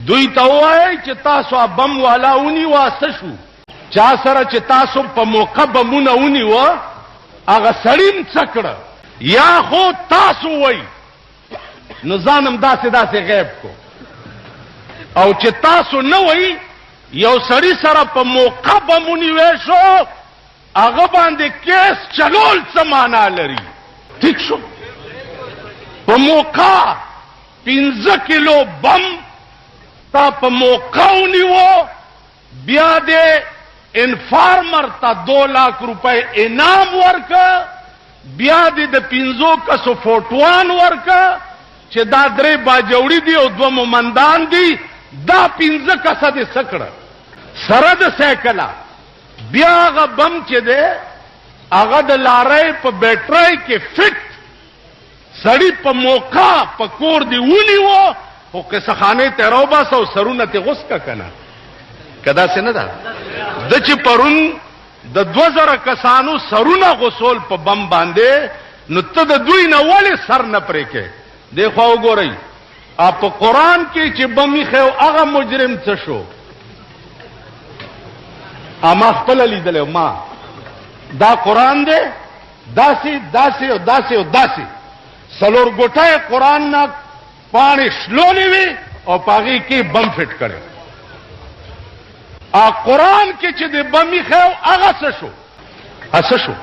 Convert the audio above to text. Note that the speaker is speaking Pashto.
دوی ته وایي چې تاسو بم والا ونیوه څه شو؟ چا سره چې تاسو په موقع بمونه ونیوه هغه سړي م څه کړه؟ یا خو تاسو وایي نو ځان هم داسې غیب کو، او چې تاسو نه وایي یو سړي سره په موقع بم ونیوی شو هغه باندې کیس چلول څه معنا لري؟ ٹھیک شو؟ په موقع 15 کیلو بم تا په موقع ونیوه، بیا دې انفارمر ته 2 लाख روپے انعام ورکه، بیا دې د 15 کسو فوټوان ورکه چې دا 3 باجوړي دي او 2 مومندان دي، دا 15 کسه دې سکړه سره د سایکله. بیا هغه بم چې دی هغه د لارۍ په بیټرۍ کې فټ سړی په موقع په کور دی ونیوه، خو قصه خانه ته راوباسه او سرونه ته غوس کا کنه کدا څه نه ده د چې پرون د 2000 کسانو سرونه غسول په بم باندې، نو ته د دوی نه ولې سر نه پرې کې؟ دیخوا وګورئ په قرآن کې چې بم یې خو هغه مجرم څه شو؟ اما خپل لیدل ما دا قرآن دی داسې او داسې او داسې سلور ګوټه قرآن نه پاڼې شلولې وي او پاغي کې بم فټ کړي. قرآن کې چې د بم یې خو هغه څه شو؟